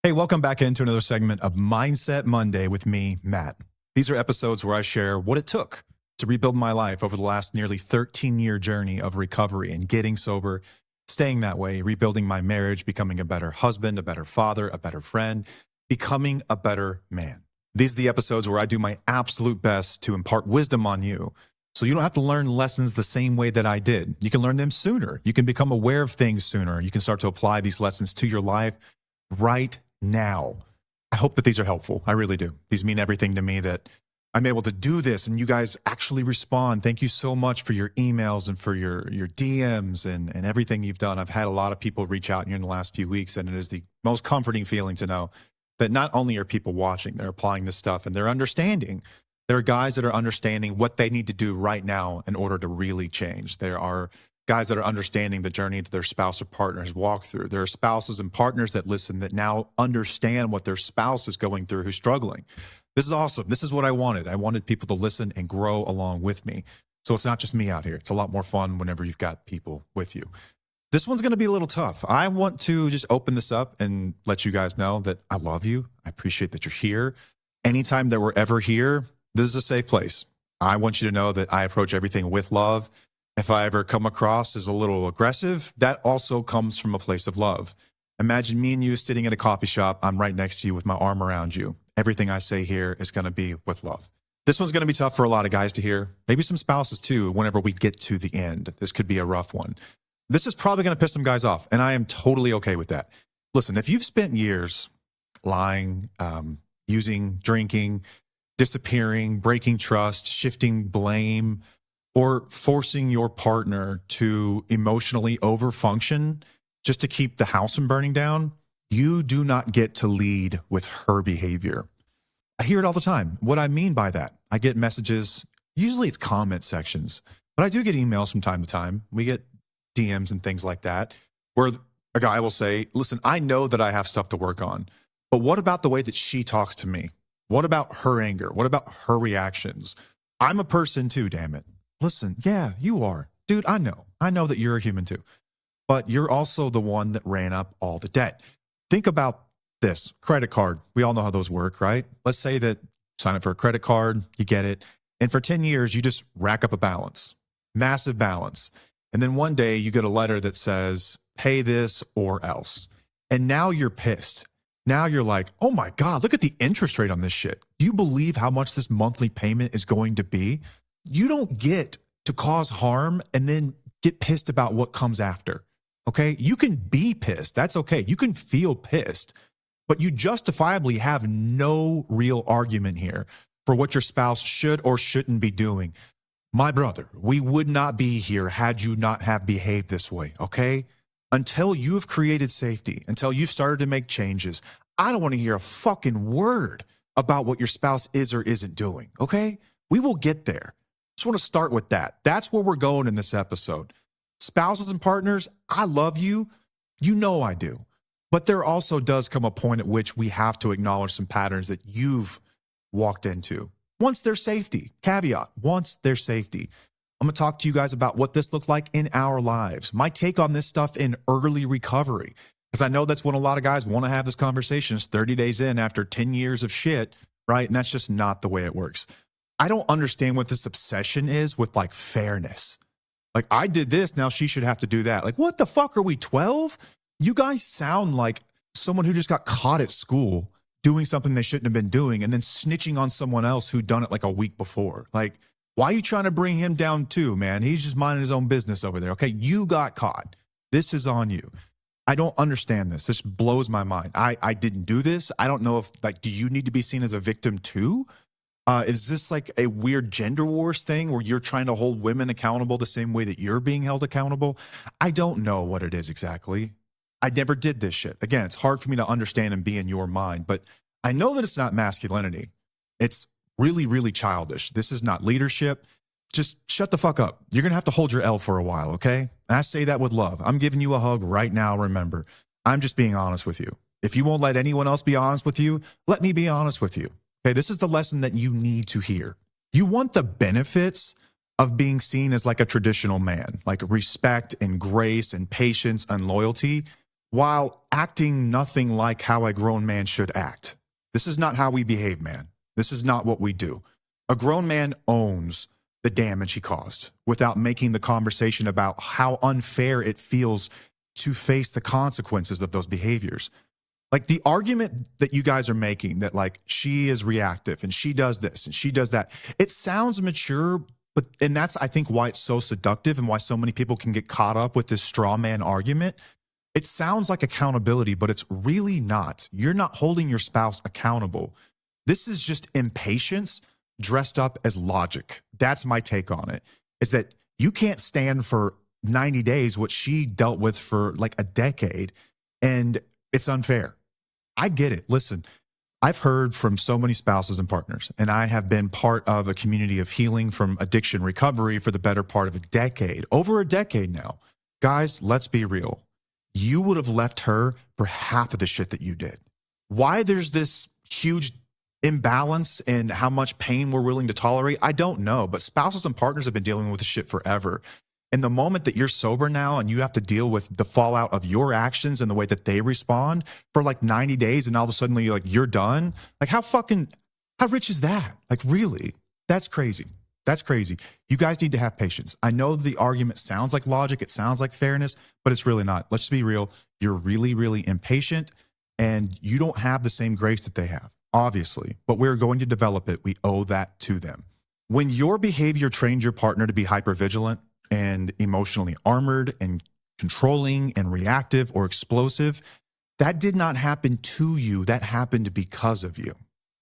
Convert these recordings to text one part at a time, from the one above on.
Hey, welcome back into another segment of Mindset Monday with me, Matt. These are episodes where I share what it took to rebuild my life over the last nearly 13-year journey of recovery and getting sober, staying that way, rebuilding my marriage, becoming a better husband, a better father, a better friend, becoming a better man. These are the episodes where I do my absolute best to impart wisdom on you so you don't have to learn lessons the same way that I did. You can learn them sooner. You can become aware of things sooner. You can start to apply these lessons to your life right now. I hope that these are helpful. I really do. These mean everything to me that I'm able to do this and you guys actually respond. Thank you so much for your emails and for your DMs and everything you've done. I've had a lot of people reach out here in the last few weeks, and it is the most comforting feeling to know that not only are people watching, they're applying this stuff and they're understanding. There are guys that are understanding what they need to do right now in order to really change. There are guys that are understanding the journey that their spouse or partner has walked through. There are spouses and partners that listen that now understand what their spouse is going through who's struggling. This is awesome. This is what I wanted. I wanted people to listen and grow along with me. So it's not just me out here. It's a lot more fun whenever you've got people with you. This one's going to be a little tough. I want to just open this up and let you guys know that I love you. I appreciate that you're here. Anytime that we're ever here, this is a safe place. I want you to know that I approach everything with love. If I ever come across as a little aggressive, that also comes from a place of love. Imagine me and you sitting in a coffee shop. I'm right next to you with my arm around you. Everything I say here is going to be with love. This one's going to be tough for a lot of guys to hear, maybe some spouses too, whenever we get to the end. This could be a rough one. This is probably going to piss some guys off, and I am totally okay with that. Listen, if you've spent years lying, using, drinking, disappearing, breaking trust, shifting blame, or forcing your partner to emotionally overfunction just to keep the house from burning down, you do not get to lead with her behavior. I hear it all the time. What I mean by that, I get messages, usually it's comment sections, but I do get emails from time to time. We get DMs and things like that, where a guy will say, listen, I know that I have stuff to work on, but what about the way that she talks to me? What about her anger? What about her reactions? I'm a person too, damn it. Listen, yeah, you are. Dude, I know that you're a human too, but you're also the one that ran up all the debt. Think about this, credit card. We all know how those work, right? Let's say that sign up for a credit card, you get it. And for 10 years, you just rack up a balance, massive balance. And then one day you get a letter that says, pay this or else. And now you're pissed. Now you're like, oh my God, look at the interest rate on this shit. Do you believe how much this monthly payment is going to be? You don't get to cause harm and then get pissed about what comes after. Okay. You can be pissed. That's okay. You can feel pissed, but you justifiably have no real argument here for what your spouse should or shouldn't be doing. My brother, we would not be here had you not have behaved this way. Okay. Until you have created safety, until you've started to make changes, I don't want to hear a fucking word about what your spouse is or isn't doing. Okay. We will get there. Just want to start with that. That's where we're going in this episode. Spouses and partners, I love you. You know I do. But there also does come a point at which we have to acknowledge some patterns that you've walked into. Once there's safety, caveat, once there's safety. I'm going to talk to you guys about what this looked like in our lives. My take on this stuff in early recovery, because I know that's when a lot of guys want to have this conversation. It's 30 days in after 10 years of shit, right? And that's just not the way it works. I don't understand what this obsession is with like fairness. Like I did this, now she should have to do that. Like what the fuck, are we 12? You guys sound like someone who just got caught at school doing something they shouldn't have been doing and then snitching on someone else who'd done it like a week before. Like, why are you trying to bring him down too, man? He's just minding his own business over there. Okay, you got caught. This is on you. I don't understand this. This blows my mind. I didn't do this. I don't know if, like, do you need to be seen as a victim too? Is this like a weird gender wars thing where you're trying to hold women accountable the same way that you're being held accountable? I don't know what it is exactly. I never did this shit. Again, it's hard for me to understand and be in your mind, but I know that it's not masculinity. It's really, really childish. This is not leadership. Just shut the fuck up. You're going to have to hold your L for a while, okay? And I say that with love. I'm giving you a hug right now, remember. I'm just being honest with you. If you won't let anyone else be honest with you, let me be honest with you. Okay, this is the lesson that you need to hear. You want the benefits of being seen as like a traditional man, like respect and grace and patience and loyalty. while acting nothing like how a grown man should act. This is not how we behave, man. This is not what we do. A grown man owns the damage he caused without making the conversation about how unfair it feels to face the consequences of those behaviors. Like the argument that you guys are making that like she is reactive and she does this and she does that, it sounds mature, but and that's I think why it's so seductive and why so many people can get caught up with this straw man argument. It sounds like accountability, but it's really not. You're not holding your spouse accountable. This is just impatience dressed up as logic. That's my take on it, is that you can't stand for 90 days what she dealt with for like a decade, and it's unfair. I get it. Listen, I've heard from so many spouses and partners, and I have been part of a community of healing from addiction recovery for the better part of a decade, over a decade now. Guys, let's be real. You would have left her for half of the shit that you did. Why there's this huge imbalance in how much pain we're willing to tolerate, I don't know. But spouses and partners have been dealing with this shit forever. And the moment that you're sober now and you have to deal with the fallout of your actions and the way that they respond for like 90 days and all of a sudden you're done. Like how rich is that? Like really? That's crazy. That's crazy. You guys need to have patience. I know the argument sounds like logic. It sounds like fairness, but it's really not. Let's just be real. You're really, really impatient and you don't have the same grace that they have, obviously, but we're going to develop it. We owe that to them. When your behavior trained your partner to be hypervigilant and emotionally armored and controlling and reactive or explosive, that did not happen to you. That happened because of you.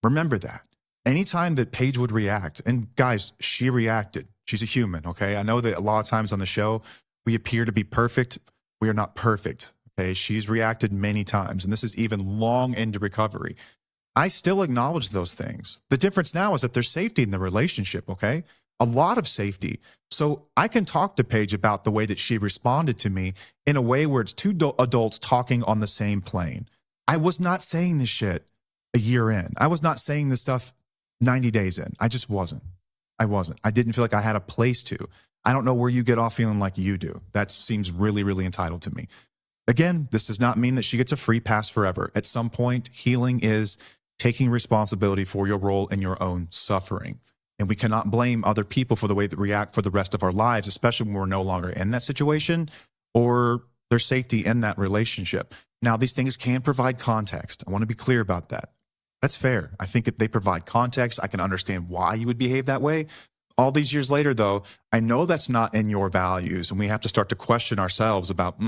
Remember that. Anytime that Paige would react, and guys, she reacted. She's a human, okay? I know that a lot of times on the show, we appear to be perfect. We are not perfect, okay? She's reacted many times, and this is even long into recovery. I still acknowledge those things. The difference now is that there's safety in the relationship, okay? A lot of safety. So I can talk to Paige about the way that she responded to me in a way where it's two adults talking on the same plane. I was not saying this shit a year in. I was not saying this stuff 90 days in. I just wasn't. I wasn't. I didn't feel like I had a place to. I don't know where you get off feeling like you do. That seems really, really entitled to me. Again, this does not mean that she gets a free pass forever. At some point, healing is taking responsibility for your role in your own suffering. And we cannot blame other people for the way that react for the rest of our lives, especially when we're no longer in that situation or there's safety in that relationship. Now, these things can provide context. I want to be clear about that. That's fair. I think if they provide context, I can understand why you would behave that way. All these years later, though, I know that's not in your values. And we have to start to question ourselves about,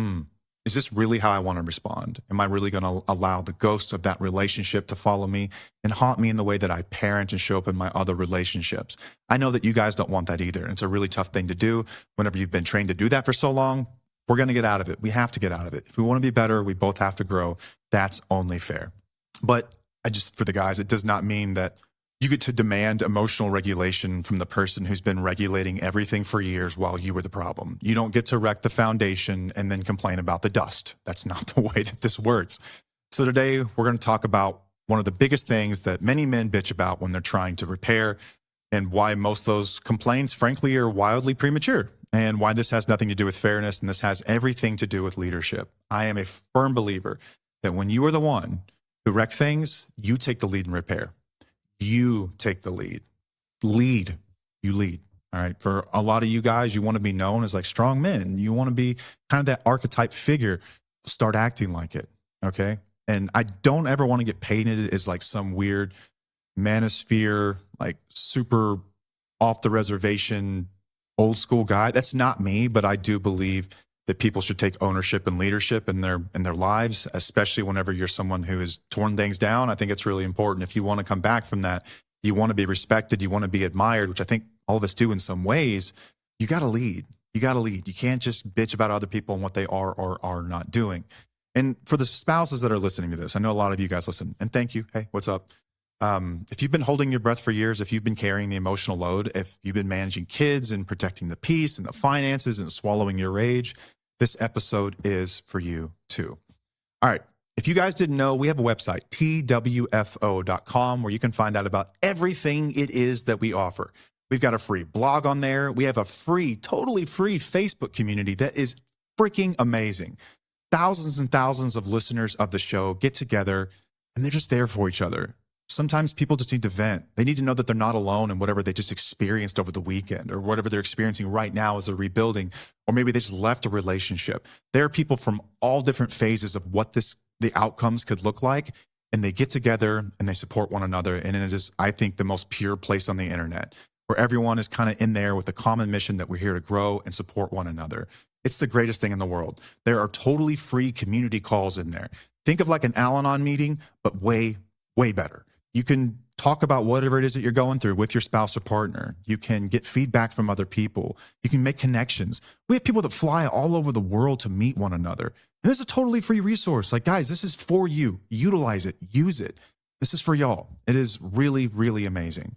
is this really how I want to respond? Am I really going to allow the ghosts of that relationship to follow me and haunt me in the way that I parent and show up in my other relationships? I know that you guys don't want that either. And it's a really tough thing to do. Whenever you've been trained to do that for so long, we're going to get out of it. We have to get out of it. If we want to be better, we both have to grow. That's only fair. But for the guys, it does not mean that you get to demand emotional regulation from the person who's been regulating everything for years while you were the problem. You don't get to wreck the foundation and then complain about the dust. That's not the way that this works. So today we're going to talk about one of the biggest things that many men bitch about when they're trying to repair, and why most of those complaints, frankly, are wildly premature, and why this has nothing to do with fairness, and this has everything to do with leadership. I am a firm believer that when you are the one who wreck things, you take the lead in repair. You take the lead. You lead. All right. For a lot of you guys, you want to be known as like strong men. You want to be kind of that archetype figure. Start acting like it. Okay. And I don't ever want to get painted as like some weird manosphere, like super off the reservation, old school guy. That's not me, but I do believe that people should take ownership and leadership in their lives, especially whenever you're someone who has torn things down. I think it's really important. If you want to come back from that, you want to be respected, you want to be admired, which I think all of us do in some ways, you got to lead. You got to lead. You can't just bitch about other people and what they are or are not doing. And for the spouses that are listening to this, I know a lot of you guys listen, and thank you. Hey, what's up? If you've been holding your breath for years, if you've been carrying the emotional load, if you've been managing kids and protecting the peace and the finances and swallowing your rage, this episode is for you too. All right. If you guys didn't know, we have a website, twfo.com, where you can find out about everything it is that we offer. We've got a free blog on there. We have a free, totally free Facebook community that is freaking amazing. thousands and thousands of listeners of the show get together and they're just there for each other. Sometimes people just need to vent. They need to know that they're not alone in whatever they just experienced over the weekend or whatever they're experiencing right now as they're rebuilding, or maybe they just left a relationship. There are people from all different phases of what the outcomes could look like, and they get together and they support one another. And it is, I think, the most pure place on the internet where everyone is kind of in there with the common mission that we're here to grow and support one another. It's the greatest thing in the world. There are totally free community calls in there. Think of like an Al-Anon meeting, but way, way better. You can talk about whatever it is that you're going through with your spouse or partner. You can get feedback from other people. You can make connections. We have people that fly all over the world to meet one another. And this is a totally free resource. Like, guys, this is for you. Utilize it. Use it. This is for y'all. It is really, really amazing.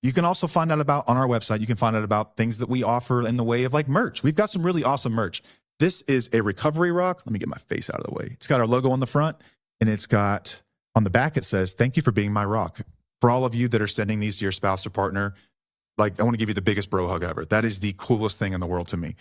You can also find out about on our website, you can find out about things that we offer in the way of like merch. We've got some really awesome merch. This is a recovery rock. Let me get my face out of the way. It's got our logo on the front, and it's got on the back, it says, "Thank you for being my rock." For all of you that are sending these to your spouse or partner, like, I want to give you the biggest bro hug ever. That is the coolest thing in the world to me.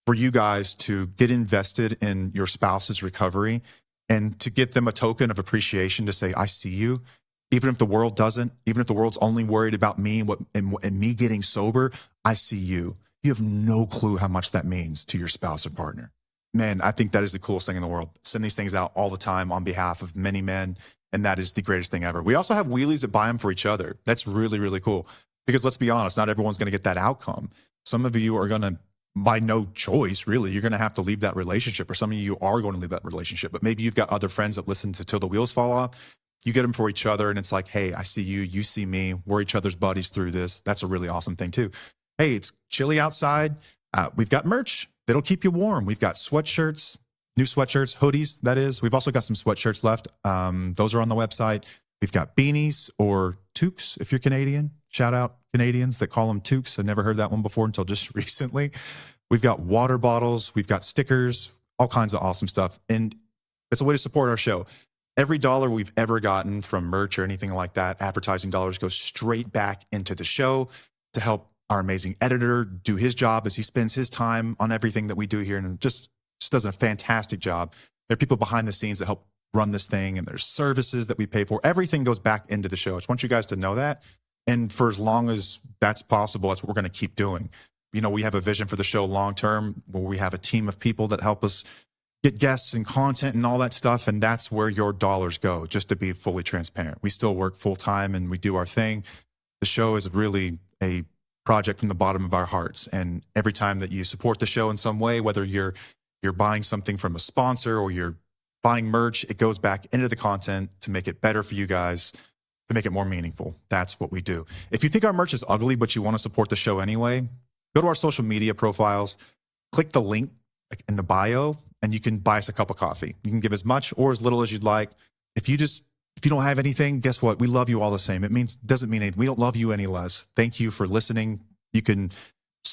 For you guys to get invested in your spouse's recovery and to give them a token of appreciation to say, I see you. Even if the world doesn't, even if the world's only worried about me and me getting sober, I see you. You have no clue how much that means to your spouse or partner. Man, I think that is the coolest thing in the world. Send these things out all the time on behalf of many men, and that is the greatest thing ever. We also have wheelies that buy them for each other. That's really, really cool. Because let's be honest, not everyone's going to get that outcome. Some of you are going to, by no choice, really, you're going to have to leave that relationship, or some of you are going to leave that relationship. But maybe you've got other friends that listen to Till the Wheels Fall Off. You get them for each other, and it's like, hey, I see you, you see me. We're each other's buddies through this. That's a really awesome thing too. Hey, it's chilly outside. We've got merch that'll keep you warm. We've got sweatshirts, new sweatshirts, hoodies, that is. We've also got some sweatshirts left. Those are on the website. We've got beanies or toques if you're Canadian. Shout out Canadians that call them toques. I never heard that one before until just recently. We've got water bottles. We've got stickers, all kinds of awesome stuff. And it's a way to support our show. Every dollar we've ever gotten from merch or anything like that, advertising dollars, goes straight back into the show to help our amazing editor do his job as he spends his time on everything that we do here, and just does a fantastic job. There are people behind the scenes that help run this thing, and there's services that we pay for. Everything goes back into the show. I just want you guys to know that. And for as long as that's possible, that's what we're going to keep doing. You know, we have a vision for the show long term where we have a team of people that help us get guests and content and all that stuff. And that's where your dollars go, just to be fully transparent. We still work full time and we do our thing. The show is really a project from the bottom of our hearts. And every time that you support the show in some way, whether you're buying something from a sponsor or you're buying merch, it goes back into the content to make it better for you guys, to make it more meaningful. That's what we do. If you think our merch is ugly, but you want to support the show anyway, go to our social media profiles, click the link in the bio, and you can buy us a cup of coffee. You can give as much or as little as you'd like. If you don't have anything, guess what? We love you all the same. Doesn't mean anything. We don't love you any less. Thank you for listening. You can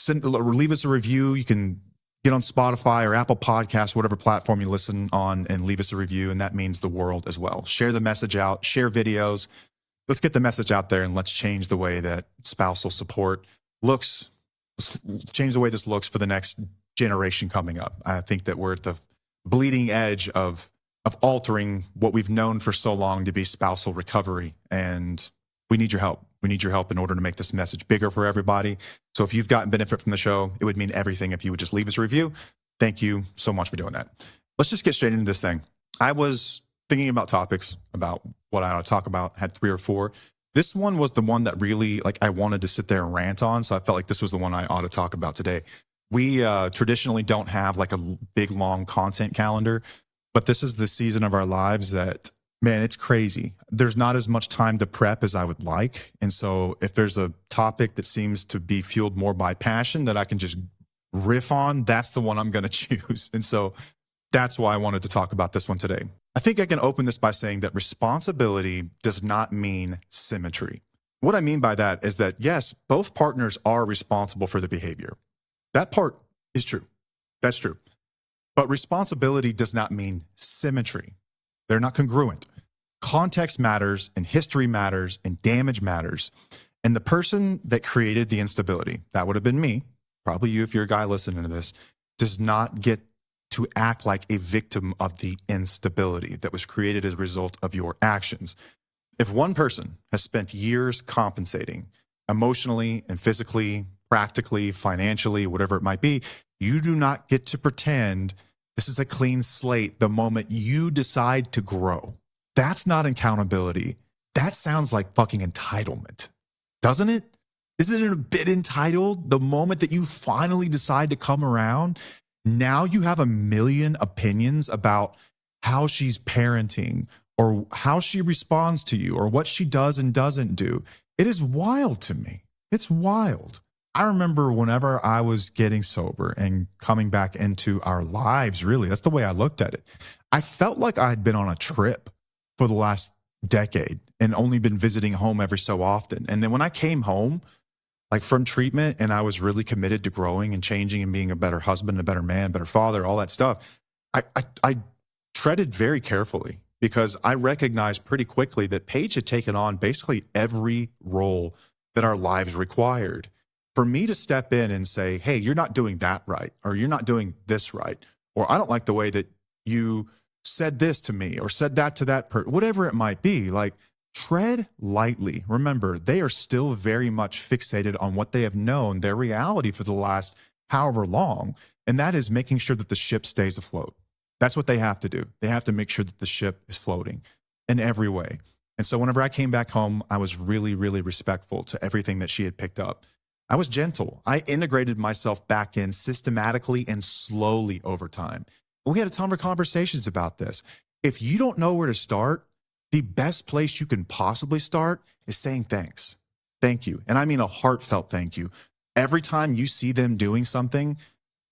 leave us a review. You can get on Spotify or Apple Podcasts, whatever platform you listen on, and leave us a review. And that means the world as well. Share the message out, share videos. Let's get the message out there, and let's change the way that spousal support looks. Let's change the way this looks for the next generation coming up. I think that we're at the bleeding edge of altering what we've known for so long to be spousal recovery. And we need your help. We need your help in order to make this message bigger for everybody. So if you've gotten benefit from the show, it would mean everything if you would just leave us a review. Thank you so much for doing that. Let's just get straight into this thing. I was thinking about topics about what I ought to talk about, had 3 or 4. This one was the one that really, I wanted to sit there and rant on. So I felt like this was the one I ought to talk about today. We traditionally don't have a big, long content calendar, but this is the season of our lives that, man, it's crazy. There's not as much time to prep as I would like. And so if there's a topic that seems to be fueled more by passion that I can just riff on, that's the one I'm going to choose. And so that's why I wanted to talk about this one today. I think I can open this by saying that responsibility does not mean symmetry. What I mean by that is that, yes, both partners are responsible for the behavior. That part is true. That's true. But responsibility does not mean symmetry. They're not congruent. Context matters, and history matters, and damage matters. And the person that created the instability, that would have been me, probably you if you're a guy listening to this, does not get to act like a victim of the instability that was created as a result of your actions. If one person has spent years compensating emotionally and physically, practically, financially, whatever it might be, you do not get to pretend this is a clean slate the moment you decide to grow. That's not accountability. That sounds like fucking entitlement, doesn't it? Isn't it a bit entitled? The moment that you finally decide to come around, now you have a million opinions about how she's parenting or how she responds to you or what she does and doesn't do. It is wild to me. It's wild. I remember whenever I was getting sober and coming back into our lives, really, that's the way I looked at it. I felt like I had been on a trip for the last decade and only been visiting home every so often. And then when I came home, like from treatment, and I was really committed to growing and changing and being a better husband, a better man, better father, all that stuff, I treaded very carefully because I recognized pretty quickly that Paige had taken on basically every role that our lives required. For me to step in and say, hey, you're not doing that right, or you're not doing this right, or I don't like the way that you said this to me or said that to that person, whatever it might be, like tread lightly. Remember, they are still very much fixated on what they have known, their reality for the last however long, and that is making sure that the ship stays afloat. That's what they have to do. They have to make sure that the ship is floating in every way. And so whenever I came back home, I was really, really respectful to everything that she had picked up. I was gentle. I integrated myself back in systematically and slowly over time. We had a ton of conversations about this. If you don't know where to start, the best place you can possibly start is saying thanks. Thank you. And I mean a heartfelt thank you. Every time you see them doing something,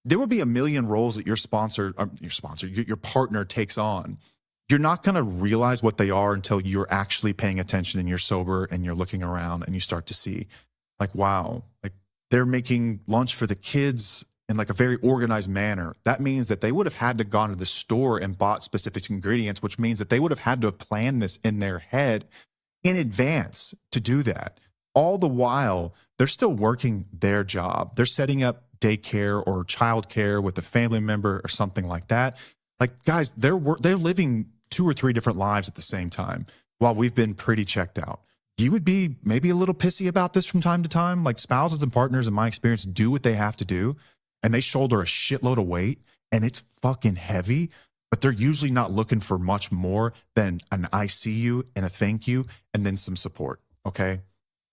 there will be a million roles that your partner takes on. You're not going to realize what they are until you're actually paying attention and you're sober and you're looking around and you start to see, like, wow, like they're making lunch for the kids in like a very organized manner. That means that they would have had to gone to the store and bought specific ingredients, which means that they would have had to have planned this in their head in advance to do that. All the while, they're still working their job. They're setting up daycare or childcare with a family member or something like that. Like, guys, they're living 2 or 3 different lives at the same time while we've been pretty checked out. You would be maybe a little pissy about this from time to time. Like spouses and partners, in my experience, do what they have to do and they shoulder a shitload of weight and it's fucking heavy, but they're usually not looking for much more than an I see you and a thank you and then some support, okay?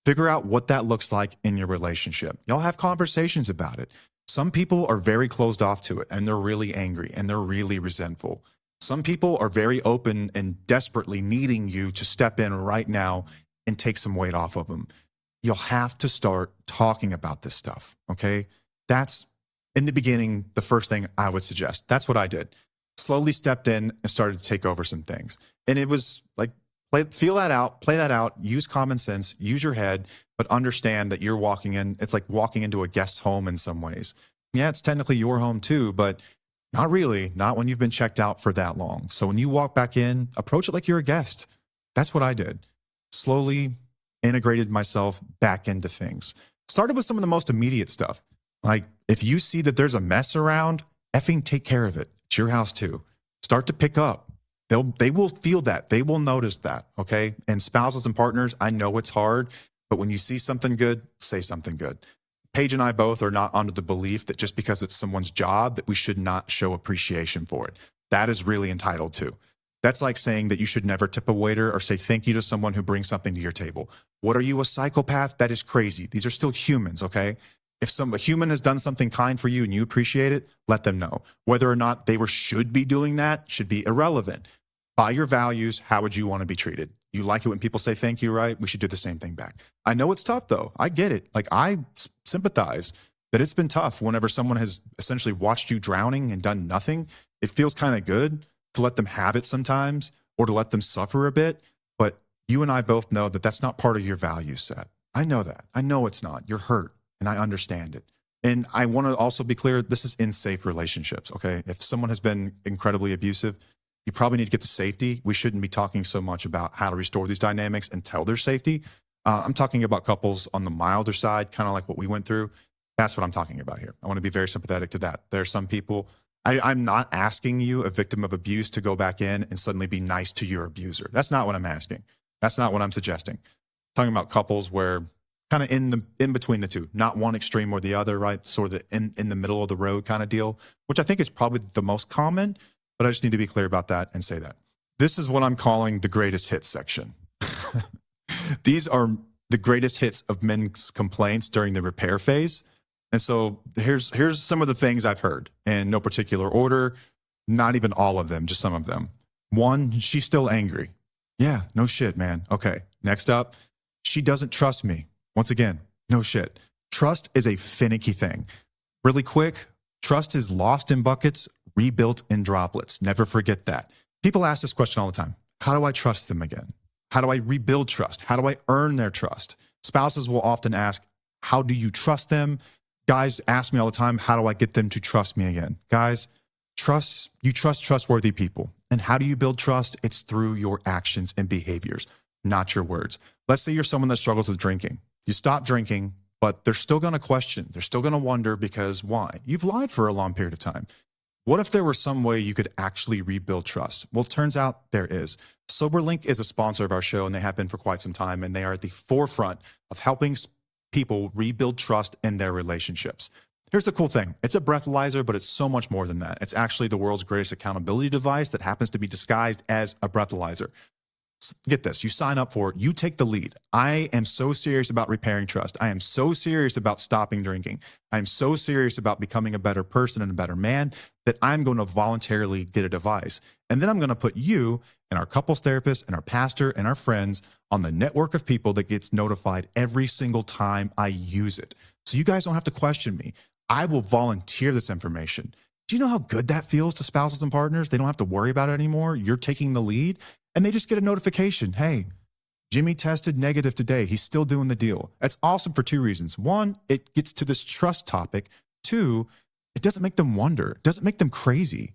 Figure out what that looks like in your relationship. Y'all have conversations about it. Some people are very closed off to it and they're really angry and they're really resentful. Some people are very open and desperately needing you to step in right now and take some weight off of them. You'll have to start talking about this stuff, okay? That's, in the beginning, the first thing I would suggest. That's what I did. Slowly stepped in and started to take over some things. And it was like, feel that out, play that out, use common sense, use your head, but understand that you're walking in, it's like walking into a guest's home in some ways. Yeah, it's technically your home too, but not really, not when you've been checked out for that long. So when you walk back in, approach it like you're a guest. That's what I did. Slowly integrated myself back into things. Started with some of the most immediate stuff. Like if you see that there's a mess around, effing take care of it. It's your house too. Start to pick up. They will feel that. They will notice that, okay? And spouses and partners, I know it's hard, but when you see something good, say something good. Paige and I both are not under the belief that just because it's someone's job that we should not show appreciation for it. That is really entitled to. That's like saying that you should never tip a waiter or say thank you to someone who brings something to your table. What are you, a psychopath? That is crazy. These are still humans, okay? If a human has done something kind for you and you appreciate it, let them know. Whether or not they should be doing that should be irrelevant. By your values, how would you want to be treated? You like it when people say thank you, right? We should do the same thing back. I know it's tough though. I get it. Like I sympathize that it's been tough whenever someone has essentially watched you drowning and done nothing. It feels kind of good to let them have it sometimes or to let them suffer a bit. But you and I both know that that's not part of your value set. I know that. I know it's not. You're hurt and I understand it. And I want to also be clear, this is in safe relationships, okay? If someone has been incredibly abusive, you probably need to get to safety. We shouldn't be talking so much about how to restore these dynamics until there's safety. I'm talking about couples on the milder side, kind of like what we went through. That's what I'm talking about here. I want to be very sympathetic to that. There are some people I'm not asking you, a victim of abuse, to go back in and suddenly be nice to your abuser. That's not what I'm asking. That's not what I'm suggesting. I'm talking about couples where kind of in between the two, not one extreme or the other, right? Sort of in the middle of the road kind of deal, which I think is probably the most common, but I just need to be clear about that and say that. This is what I'm calling the greatest hits section. These are the greatest hits of men's complaints during the repair phase. And so here's some of the things I've heard in no particular order, not even all of them, just some of them. One, she's still angry. Yeah, no shit, man. Okay. Next up, she doesn't trust me. Once again, no shit. Trust is a finicky thing. Really quick, trust is lost in buckets, rebuilt in droplets. Never forget that. People ask this question all the time. How do I trust them again? How do I rebuild trust? How do I earn their trust? Spouses will often ask, how do you trust them? Guys ask me all the time, how do I get them to trust me again? Guys, you trust trustworthy people. And how do you build trust? It's through your actions and behaviors, not your words. Let's say you're someone that struggles with drinking. You stop drinking, but they're still going to question. They're still going to wonder because why? You've lied for a long period of time. What if there was some way you could actually rebuild trust? Well, it turns out there is. Soberlink is a sponsor of our show, and they have been for quite some time, and they are at the forefront of helping people rebuild trust in their relationships. Here's the cool thing. It's a breathalyzer, but it's so much more than that. It's actually the world's greatest accountability device that happens to be disguised as a breathalyzer. Get this, you sign up for it, you take the lead. I am so serious about repairing trust. I am so serious about stopping drinking. I am so serious about becoming a better person and a better man that I'm going to voluntarily get a device. And then I'm going to put you and our couples therapist and our pastor and our friends on the network of people that gets notified every single time I use it. So you guys don't have to question me. I will volunteer this information. Do you know how good that feels to spouses and partners? They don't have to worry about it anymore. You're taking the lead. And they just get a notification. Hey, Jimmy tested negative today. He's still doing the deal. That's awesome for two reasons. One, it gets to this trust topic. Two, it doesn't make them wonder. It doesn't make them crazy.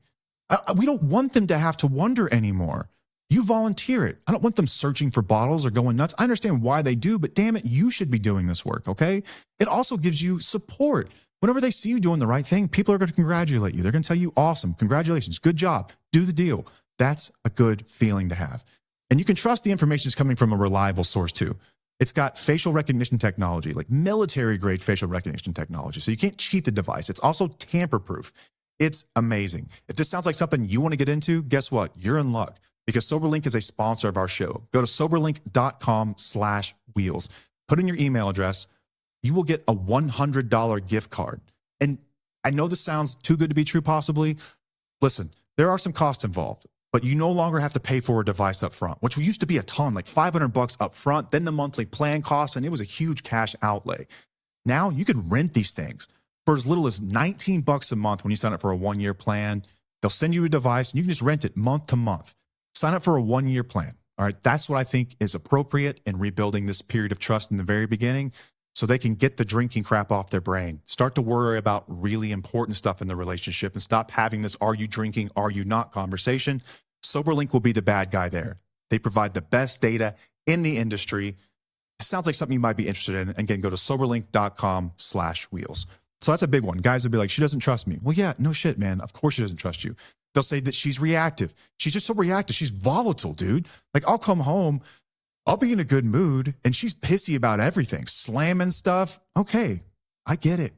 We don't want them to have to wonder anymore. You volunteer it. I don't want them searching for bottles or going nuts. I understand why they do, but damn it, you should be doing this work, okay? It also gives you support. Whenever they see you doing the right thing, people are going to congratulate you. They're going to tell you, awesome, congratulations, good job, do the deal. That's a good feeling to have. And you can trust the information is coming from a reliable source too. It's got facial recognition technology, like military grade facial recognition technology. So you can't cheat the device. It's also tamper proof. It's amazing. If this sounds like something you want to get into, guess what? You're in luck because Soberlink is a sponsor of our show. Go to soberlink.com/wheels. Put in your email address. You will get a $100 gift card. And I know this sounds too good to be true, possibly. Listen, there are some costs involved. But you no longer have to pay for a device up front, which used to be a ton, like $500 up front, then the monthly plan costs, and it was a huge cash outlay. Now you can rent these things for as little as $19 a month when you sign up for a 1-year plan. They'll send you a device, and you can just rent it month to month. Sign up for a 1-year plan. All right, that's what I think is appropriate in rebuilding this period of trust in the very beginning so they can get the drinking crap off their brain. Start to worry about really important stuff in the relationship and stop having this are you drinking, are you not conversation. Soberlink will be the bad guy there. They provide the best data in the industry. It sounds like something you might be interested in. Again, go to soberlink.com/wheels. So that's a big one. Guys will be like, she doesn't trust me. Well, yeah, no shit, man. Of course she doesn't trust you. They'll say that she's reactive. She's just so reactive. She's volatile, dude. Like I'll come home, I'll be in a good mood, and she's pissy about everything, slamming stuff. Okay, I get it.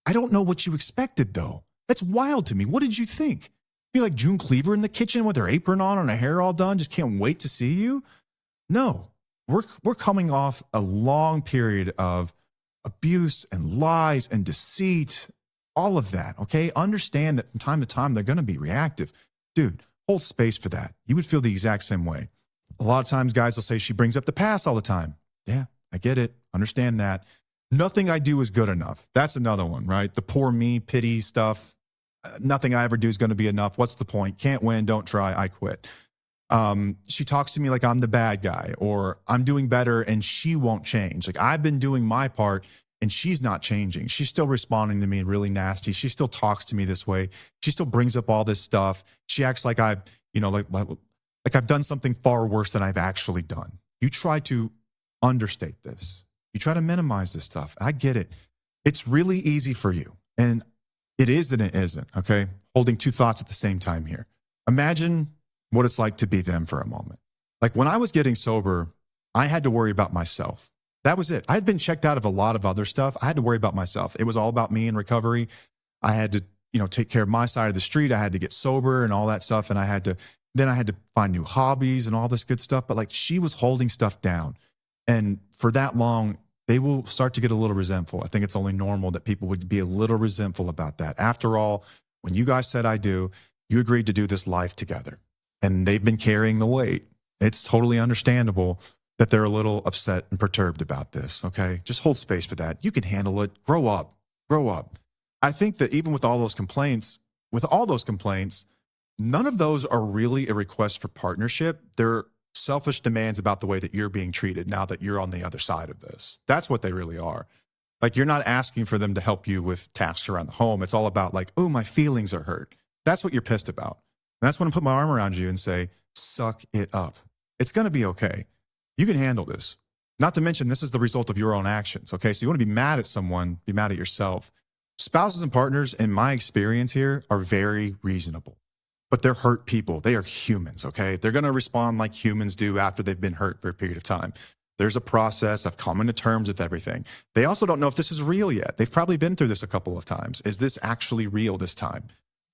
I don't know what you expected, though. That's wild to me. What did you think? Be like June Cleaver in the kitchen with her apron on and her hair all done, just can't wait to see you? No, we're coming off a long period of abuse and lies and deceit, all of that, okay? Understand that from time to time, they're going to be reactive. Dude, hold space for that. You would feel the exact same way. A lot of times guys will say she brings up the past all the time. Yeah, I get it. Understand that. Nothing I do is good enough. That's another one, right? The poor me, pity stuff. Nothing I ever do is going to be enough. What's the point? Can't win, don't try, I quit. She talks to me like I'm the bad guy or I'm doing better and she won't change. Like I've been doing my part and she's not changing. She's still responding to me really nasty. She still talks to me this way. She still brings up all this stuff. She acts like like I've done something far worse than I've actually done. You try to understate this. You try to minimize this stuff. I get it. It's really easy for you. And it is and it isn't, okay? holding two thoughts at the same time here. Imagine what it's like to be them for a moment. Like when I was getting sober, I had to worry about myself. That was it. I had been checked out of a lot of other stuff. I had to worry about myself. It was all about me in recovery. I had to, take care of my side of the street. I had to get sober and all that stuff. And I had to find new hobbies and all this good stuff. But like she was holding stuff down. And for that long, they will start to get a little resentful. I think it's only normal that people would be a little resentful about that. After all, when you guys said I do, you agreed to do this life together. And they've been carrying the weight. It's totally understandable that they're a little upset and perturbed about this, okay? Just hold space for that. You can handle it. Grow up. I think that even with all those complaints, none of those are really a request for partnership. They're selfish demands about the way that you're being treated now that you're on the other side of this. That's what they really are. Like you're not asking for them to help you with tasks around the home. It's all about like, oh, my feelings are hurt. That's what you're pissed about. And that's when I put my arm around you and say, suck it up. It's going to be okay. You can handle this. Not to mention, this is the result of your own actions. Okay. So you want to be mad at someone, be mad at yourself. Spouses and partners, in my experience here, are very reasonable, but they're hurt people. They are humans. Okay. They're going to respond like humans do after they've been hurt for a period of time. There's a process of coming to terms with everything. They also don't know if this is real yet. They've probably been through this a couple of times. Is this actually real this time?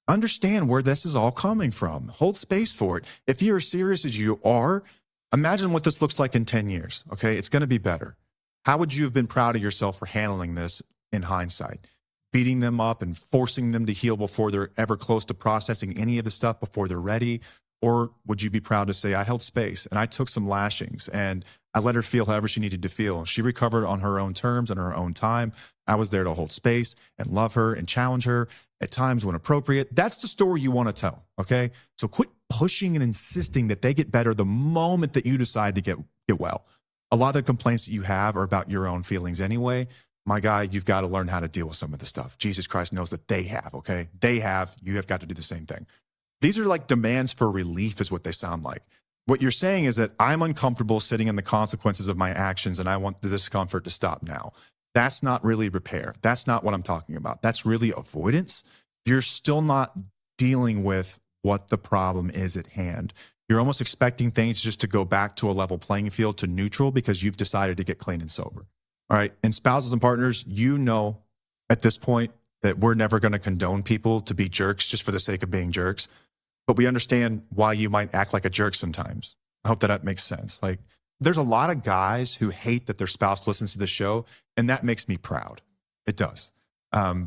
Understand where this is all coming from. Hold space for it. If you're as serious as you are, imagine what this looks like in 10 years, okay? It's going to be better. How would you have been proud of yourself for handling this in hindsight? Beating them up and forcing them to heal before they're ever close to processing any of the stuff before they're ready? Or would you be proud to say, I held space and I took some lashings and I let her feel however she needed to feel. She recovered on her own terms and her own time. I was there to hold space and love her and challenge her at times when appropriate. That's the story you want to tell, okay? So quit pushing and insisting that they get better the moment that you decide to get well. A lot of the complaints that you have are about your own feelings anyway. My guy, you've got to learn how to deal with some of the stuff. Jesus Christ knows that they have, okay? They have, you have got to do the same thing. These are like demands for relief is what they sound like. What you're saying is that I'm uncomfortable sitting in the consequences of my actions and I want the discomfort to stop now. That's not really repair. That's not what I'm talking about. That's really avoidance. You're still not dealing with what the problem is at hand. You're almost expecting things just to go back to a level playing field, to neutral, because you've decided to get clean and sober. All right. And spouses and partners, you know at this point that we're never going to condone people to be jerks just for the sake of being jerks. But we understand why you might act like a jerk sometimes. I hope that makes sense. Like, there's a lot of guys who hate that their spouse listens to the show, and that makes me proud. It does.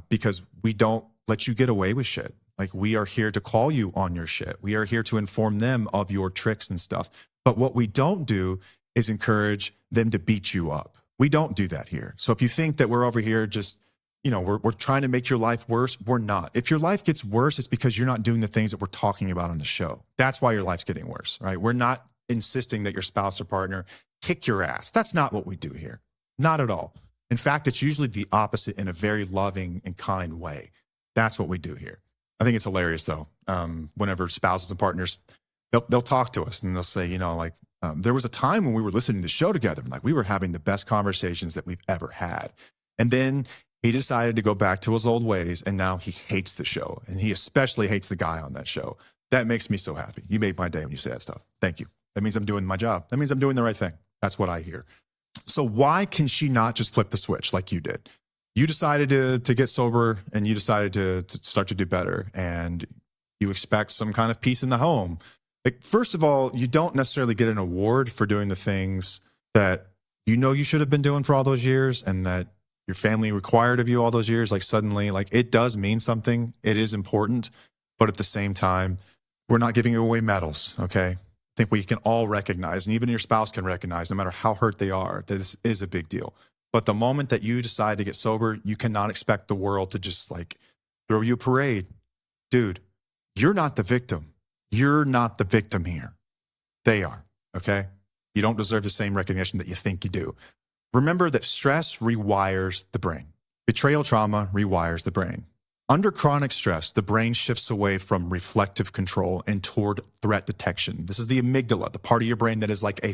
Because we don't let you get away with shit. Like, we are here to call you on your shit. We are here to inform them of your tricks and stuff. But what we don't do is encourage them to beat you up. We don't do that here. So if you think that we're over here just, we're trying to make your life worse, we're not. If your life gets worse, it's because you're not doing the things that we're talking about on the show. That's why your life's getting worse, right? We're not insisting that your spouse or partner kick your ass. That's not what we do here. Not at all. In fact, it's usually the opposite in a very loving and kind way. That's what we do here. I think it's hilarious though. Whenever spouses and partners, they'll talk to us and they'll say, there was a time when we were listening to the show together, like we were having the best conversations that we've ever had. And then he decided to go back to his old ways, and now he hates the show, and he especially hates the guy on that show. That makes me so happy. You made my day when you say that stuff. Thank you. That means I'm doing my job. That means I'm doing the right thing. That's what I hear. So why can she not just flip the switch like you did? You decided to get sober, and you decided to start to do better, and you expect some kind of peace in the home. Like, first of all, you don't necessarily get an award for doing the things that you should have been doing for all those years and that your family required of you all those years. Like, suddenly, like, it does mean something. It is important. But at the same time, we're not giving away medals, okay? I think we can all recognize, and even your spouse can recognize, no matter how hurt they are, that this is a big deal. But the moment that you decide to get sober, you cannot expect the world to just like throw you a parade. Dude, you're not the victim. You're not the victim here. They are, okay? You don't deserve the same recognition that you think you do. Remember that stress rewires the brain. Betrayal trauma rewires the brain. Under chronic stress, the brain shifts away from reflective control and toward threat detection. This is the amygdala, the part of your brain that is like a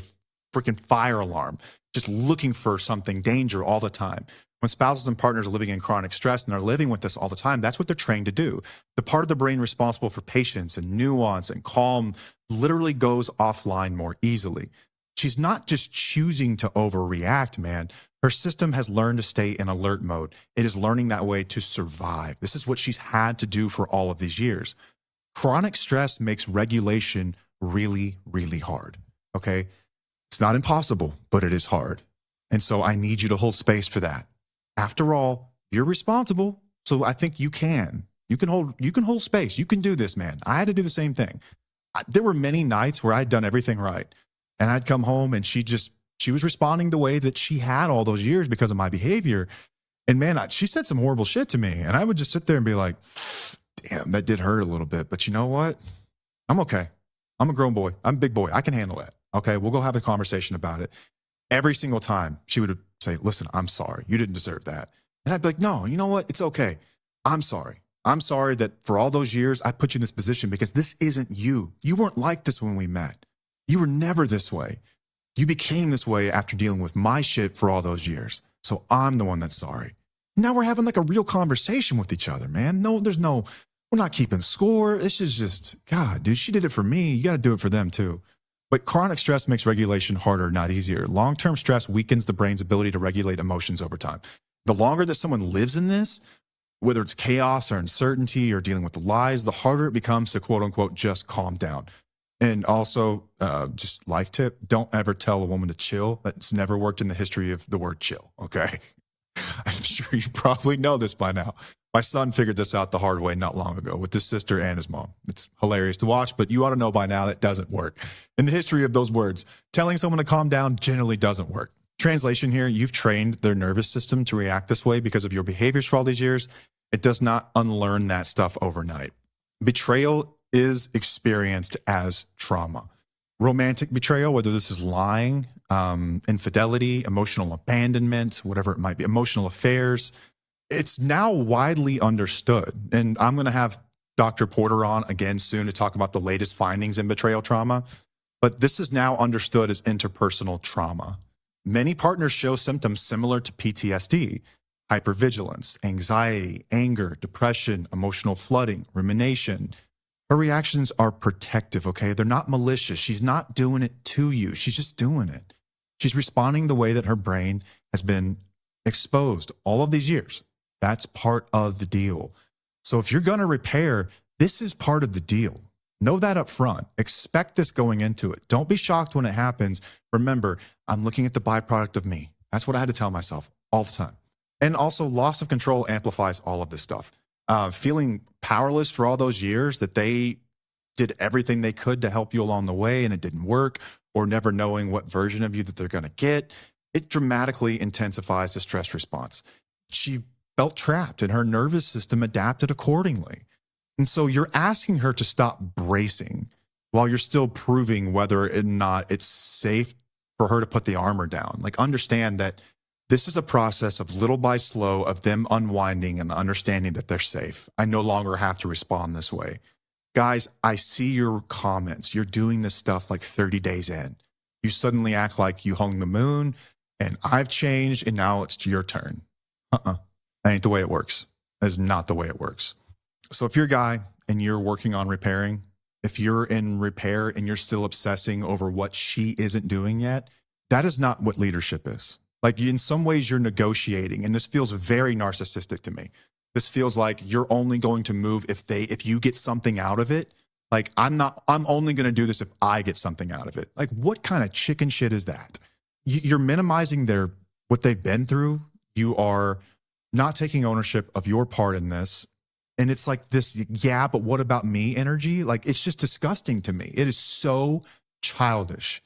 freaking fire alarm, just looking for something, danger all the time. When spouses and partners are living in chronic stress and they're living with this all the time, that's what they're trained to do. The part of the brain responsible for patience and nuance and calm literally goes offline more easily. She's not just choosing to overreact, man. Her system has learned to stay in alert mode. It is learning that way to survive. This is what she's had to do for all of these years. Chronic stress makes regulation really, really hard. Okay. It's not impossible, but it is hard. And so I need you to hold space for that. After all, you're responsible. So I think you can hold space. You can do this, man. I had to do the same thing. There were many nights where I'd done everything right. And I'd come home and she was responding the way that she had all those years because of my behavior. And man, she said some horrible shit to me. And I would just sit there and be like, damn, that did hurt a little bit. But you know what? I'm okay. I'm a grown boy. I'm a big boy. I can handle that. Okay, we'll go have a conversation about it. Every single time she would say, listen, I'm sorry. You didn't deserve that. And I'd be like, no, you know what? It's okay. I'm sorry. I'm sorry that for all those years I put you in this position because this isn't you. You weren't like this when we met. You were never this way. You became this way after dealing with my shit for all those years. So I'm the one that's sorry. Now we're having like a real conversation with each other, man. We're not keeping score. This is just, God, dude, she did it for me. You got to do it for them too. But chronic stress makes regulation harder, not easier. Long-term stress weakens the brain's ability to regulate emotions over time. The longer that someone lives in this, whether it's chaos or uncertainty or dealing with the lies, the harder it becomes to quote unquote just calm down. And also, just life tip, don't ever tell a woman to chill. That's never worked in the history of the word chill, okay? I'm sure you probably know this by now. My son figured this out the hard way not long ago with his sister and his mom. It's hilarious to watch, but you ought to know by now that doesn't work. In the history of those words, telling someone to calm down generally doesn't work. Translation here, you've trained their nervous system to react this way because of your behaviors for all these years. It does not unlearn that stuff overnight. Betrayal is experienced as trauma. Romantic betrayal, whether this is lying, infidelity, emotional abandonment, whatever it might be, emotional affairs, it's now widely understood. And I'm going to have Dr. Porter on again soon to talk about the latest findings in betrayal trauma. But this is now understood as interpersonal trauma. Many partners show symptoms similar to PTSD, hypervigilance, anxiety, anger, depression, emotional flooding, rumination. Her reactions are protective, okay? They're not malicious. She's not doing it to you. She's just doing it. She's responding the way that her brain has been exposed all of these years. That's part of the deal. So if you're going to repair, this is part of the deal. Know that up front. Expect this going into it. Don't be shocked when it happens. Remember, I'm looking at the byproduct of me. That's what I had to tell myself all the time. And also, loss of control amplifies all of this stuff. Feeling powerless for all those years that they did everything they could to help you along the way and it didn't work, or never knowing what version of you that they're going to get, it dramatically intensifies the stress response. She felt trapped and her nervous system adapted accordingly. And so you're asking her to stop bracing while you're still proving whether or not it's safe for her to put the armor down. Like, understand that this is a process of little by slow of them unwinding and understanding that they're safe. I no longer have to respond this way. Guys, I see your comments. You're doing this stuff like 30 days in. You suddenly act like you hung the moon and I've changed and now it's your turn. That ain't the way it works. That is not the way it works. So if you're a guy and you're working on repairing, if you're in repair and you're still obsessing over what she isn't doing yet, that is not what leadership is. Like, in some ways you're negotiating, and this feels very narcissistic to me. This feels like you're only going to move if you get something out of it. Like, I'm only going to do this if I get something out of it. Like, what kind of chicken shit is that? You're minimizing what they've been through. You are not taking ownership of your part in this. And it's like this, yeah, but what about me energy? Like, it's just disgusting to me. It is so childish.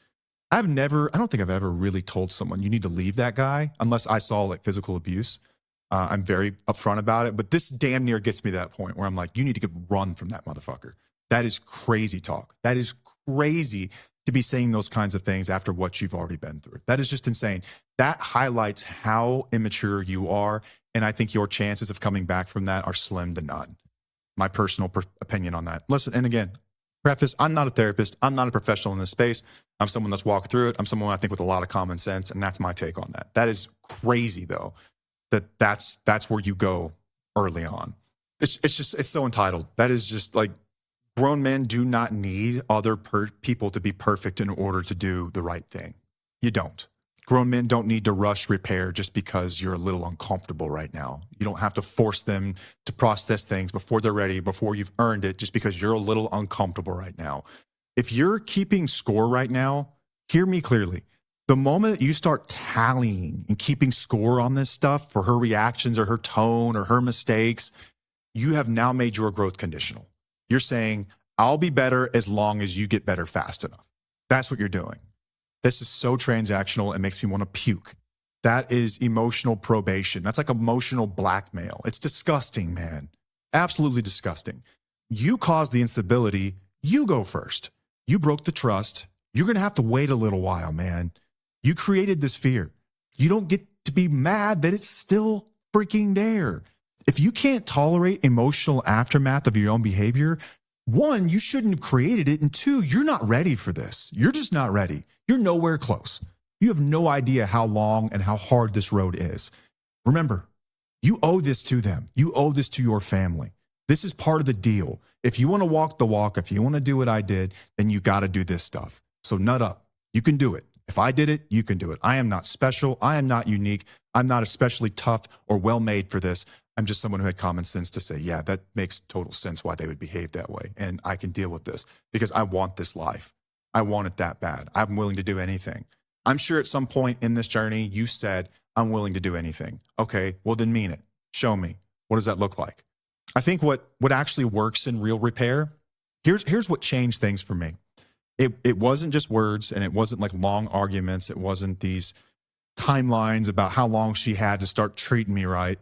I don't think I've ever really told someone you need to leave that guy unless I saw like physical abuse. I'm very upfront about it, but this damn near gets me to that point where I'm like, you need to run from that motherfucker. That is crazy talk. That is crazy to be saying those kinds of things after what you've already been through. That is just insane. That highlights how immature you are. And I think your chances of coming back from that are slim to none. My personal opinion on that. Listen, and again, Preface, I'm not a therapist. I'm not a professional in this space. I'm someone that's walked through it. I'm someone I think with a lot of common sense. And that's my take on that. That is crazy though, that's where you go early on. It's so entitled. That is just like, grown men do not need other people to be perfect in order to do the right thing. You don't. Grown men don't need to rush repair just because you're a little uncomfortable right now. You don't have to force them to process things before they're ready, before you've earned it, just because you're a little uncomfortable right now. If you're keeping score right now, hear me clearly. The moment you start tallying and keeping score on this stuff for her reactions or her tone or her mistakes, you have now made your growth conditional. You're saying, I'll be better as long as you get better fast enough. That's what you're doing. This is so transactional. It makes me want to puke. That is emotional probation. That's like emotional blackmail. It's disgusting, man. Absolutely disgusting. You caused the instability. You go first. You broke the trust. You're going to have to wait a little while, man. You created this fear. You don't get to be mad that it's still freaking there. If you can't tolerate emotional aftermath of your own behavior, one, you shouldn't have created it. And two, you're not ready for this. You're just not ready. You're nowhere close. You have no idea how long and how hard this road is. Remember, you owe this to them. You owe this to your family. This is part of the deal. If you want to walk the walk, if you want to do what I did, then you got to do this stuff. So nut up. You can do it. If I did it, you can do it. I am not special. I am not unique. I'm not especially tough or well-made for this. I'm just someone who had common sense to say, yeah, that makes total sense why they would behave that way. And I can deal with this because I want this life. I want it that bad. I'm willing to do anything. I'm sure at some point in this journey, you said, I'm willing to do anything. Okay, well then mean it. Show me. What does that look like? I think what actually works in real repair, here's what changed things for me. It wasn't just words, and it wasn't like long arguments. It wasn't these timelines about how long she had to start treating me right.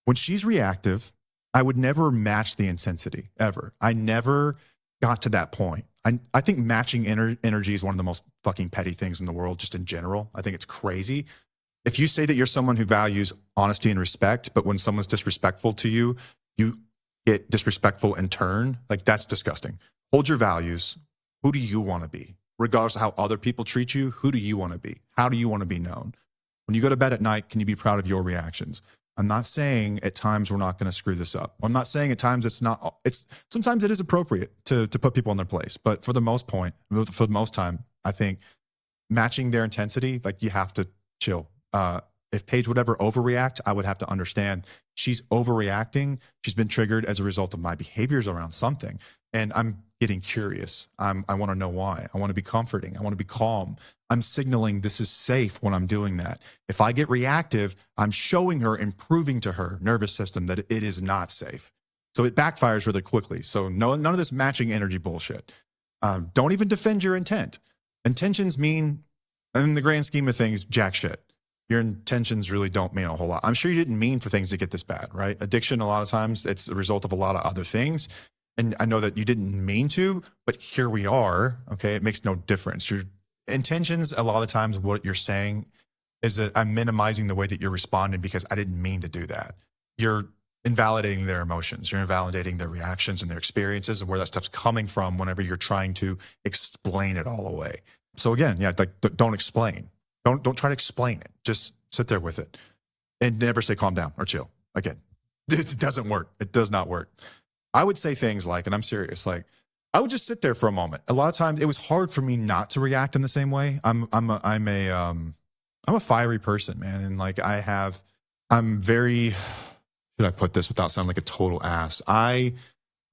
When she's reactive, I would never match the intensity ever. I never got to that point. I think matching energy is one of the most fucking petty things in the world, just in general. I think it's crazy. If you say that you're someone who values honesty and respect, but when someone's disrespectful to you, you get disrespectful in turn, like that's disgusting. Hold your values. Who do you want to be? Regardless of how other people treat you, who do you want to be? How do you want to be known? When you go to bed at night, can you be proud of your reactions? I'm not saying at times we're not going to screw this up. I'm not saying at times sometimes it is appropriate to put people in their place. But for the most time, I think matching their intensity, like you have to chill. If Paige would ever overreact, I would have to understand she's overreacting. She's been triggered as a result of my behaviors around something. And I'm getting curious. I want to know why. I want to be comforting. I want to be calm. I'm signaling this is safe when I'm doing that. If I get reactive, I'm showing her and proving to her nervous system that it is not safe. So it backfires really quickly. So none of this matching energy bullshit. Don't even defend your intent. Intentions mean, in the grand scheme of things, jack shit. Your intentions really don't mean a whole lot. I'm sure you didn't mean for things to get this bad, right? Addiction, a lot of times, it's a result of a lot of other things. And I know that you didn't mean to, but here we are, okay? It makes no difference. Your intentions, a lot of times what you're saying is that I'm minimizing the way that you're responding because I didn't mean to do that. You're invalidating their emotions. You're invalidating their reactions and their experiences and where that stuff's coming from whenever you're trying to explain it all away. So again, yeah, like don't explain. Don't try to explain it. Just sit there with it and never say calm down or chill. Again, it doesn't work. It does not work. I would say things like, and I'm serious, like I would just sit there for a moment. A lot of times it was hard for me not to react in the same way. I'm a fiery person, man. And like I'm very, should I put this without sounding like a total ass? I